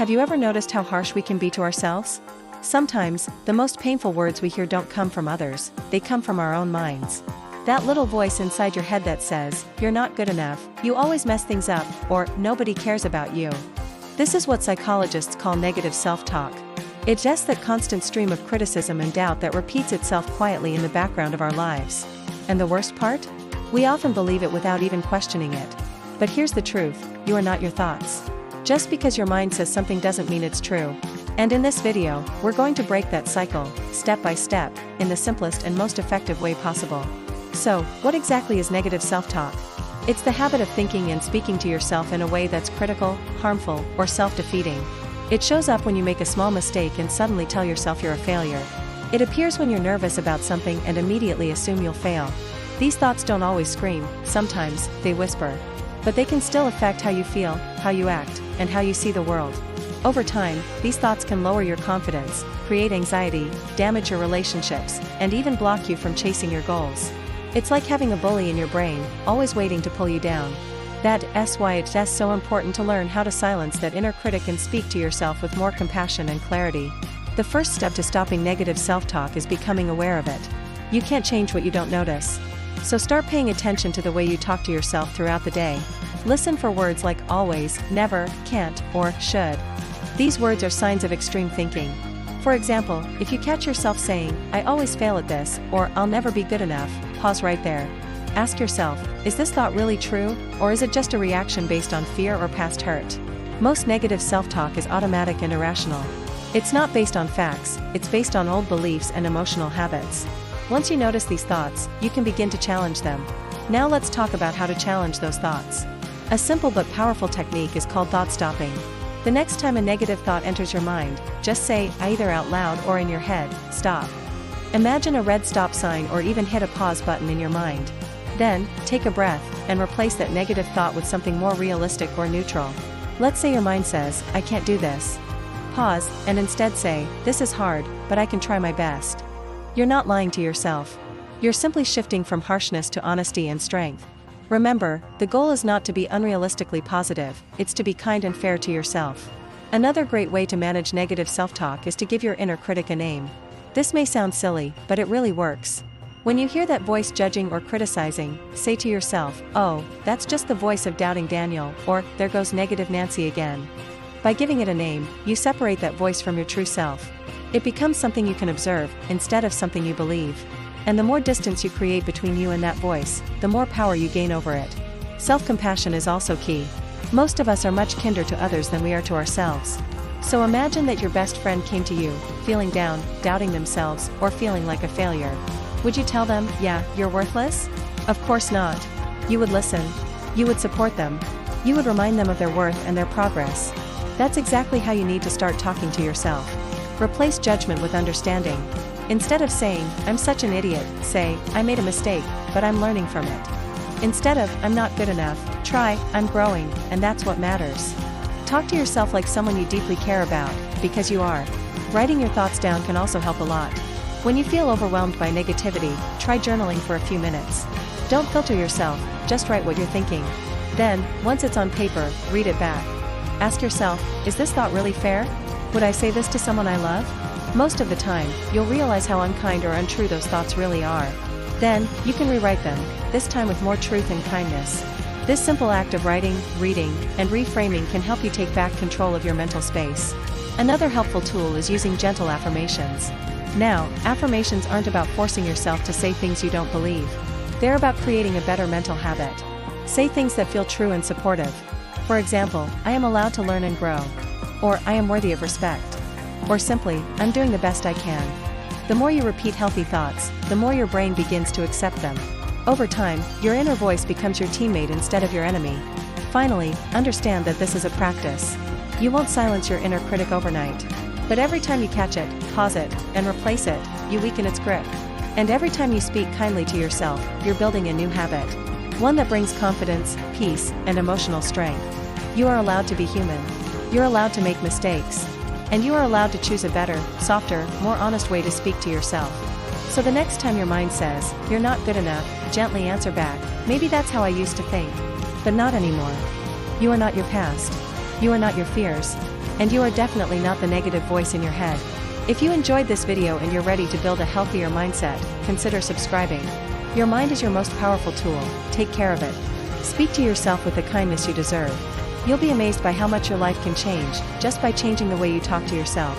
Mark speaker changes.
Speaker 1: Have you ever noticed how harsh we can be to ourselves? Sometimes, the most painful words we hear don't come from others, they come from our own minds. That little voice inside your head that says, "You're not good enough, you always mess things up," or "Nobody cares about you." This is what psychologists call negative self-talk. It's just that constant stream of criticism and doubt that repeats itself quietly in the background of our lives. And the worst part? We often believe it without even questioning it. But here's the truth, you are not your thoughts. Just because your mind says something doesn't mean it's true. And in this video, we're going to break that cycle, step by step, in the simplest and most effective way possible. So, what exactly is negative self-talk? It's the habit of thinking and speaking to yourself in a way that's critical, harmful, or self-defeating. It shows up when you make a small mistake and suddenly tell yourself you're a failure. It appears when you're nervous about something and immediately assume you'll fail. These thoughts don't always scream, sometimes they whisper. But they can still affect how you feel, how you act, and how you see the world. Over time, these thoughts can lower your confidence, create anxiety, damage your relationships, and even block you from chasing your goals. It's like having a bully in your brain, always waiting to pull you down. That's why it's just so important to learn how to silence that inner critic and speak to yourself with more compassion and clarity. The first step to stopping negative self-talk is becoming aware of it. You can't change what you don't notice. So start paying attention to the way you talk to yourself throughout the day. Listen for words like always, never, can't, or should. These words are signs of extreme thinking. For example, if you catch yourself saying, "I always fail at this," or "I'll never be good enough," pause right there. Ask yourself, is this thought really true, or is it just a reaction based on fear or past hurt? Most negative self-talk is automatic and irrational. It's not based on facts, it's based on old beliefs and emotional habits. Once you notice these thoughts, you can begin to challenge them. Now let's talk about how to challenge those thoughts. A simple but powerful technique is called thought stopping. The next time a negative thought enters your mind, just say, either out loud or in your head, "Stop." Imagine a red stop sign or even hit a pause button in your mind. Then, take a breath, and replace that negative thought with something more realistic or neutral. Let's say your mind says, "I can't do this." Pause, and instead say, "This is hard, but I can try my best." You're not lying to yourself. You're simply shifting from harshness to honesty and strength. Remember, the goal is not to be unrealistically positive, it's to be kind and fair to yourself. Another great way to manage negative self-talk is to give your inner critic a name. This may sound silly, but it really works. When you hear that voice judging or criticizing, say to yourself, "Oh, that's just the voice of doubting Daniel," or "There goes negative Nancy again." By giving it a name, you separate that voice from your true self. It becomes something you can observe, instead of something you believe. And the more distance you create between you and that voice, the more power you gain over it. Self-compassion is also key. Most of us are much kinder to others than we are to ourselves. So imagine that your best friend came to you, feeling down, doubting themselves, or feeling like a failure. Would you tell them, "Yeah, you're worthless"? Of course not. You would listen. You would support them. You would remind them of their worth and their progress. That's exactly how you need to start talking to yourself. Replace judgment with understanding. Instead of saying, "I'm such an idiot," say, "I made a mistake, but I'm learning from it." Instead of, "I'm not good enough," try, "I'm growing, and that's what matters." Talk to yourself like someone you deeply care about, because you are. Writing your thoughts down can also help a lot. When you feel overwhelmed by negativity, try journaling for a few minutes. Don't filter yourself, just write what you're thinking. Then, once it's on paper, read it back. Ask yourself, is this thought really fair? Would I say this to someone I love? Most of the time, you'll realize how unkind or untrue those thoughts really are. Then, you can rewrite them, this time with more truth and kindness. This simple act of writing, reading, and reframing can help you take back control of your mental space. Another helpful tool is using gentle affirmations. Now, affirmations aren't about forcing yourself to say things you don't believe. They're about creating a better mental habit. Say things that feel true and supportive. For example, "I am allowed to learn and grow." Or, "I am worthy of respect." Or simply, "I'm doing the best I can." The more you repeat healthy thoughts, the more your brain begins to accept them. Over time, your inner voice becomes your teammate instead of your enemy. Finally, understand that this is a practice. You won't silence your inner critic overnight. But every time you catch it, pause it, and replace it, you weaken its grip. And every time you speak kindly to yourself, you're building a new habit. One that brings confidence, peace, and emotional strength. You are allowed to be human. You're allowed to make mistakes. And you are allowed to choose a better, softer, more honest way to speak to yourself. So the next time your mind says, "You're not good enough," gently answer back, "Maybe that's how I used to think. But not anymore." You are not your past. You are not your fears. And you are definitely not the negative voice in your head. If you enjoyed this video and you're ready to build a healthier mindset, consider subscribing. Your mind is your most powerful tool, take care of it. Speak to yourself with the kindness you deserve. You'll be amazed by how much your life can change, just by changing the way you talk to yourself.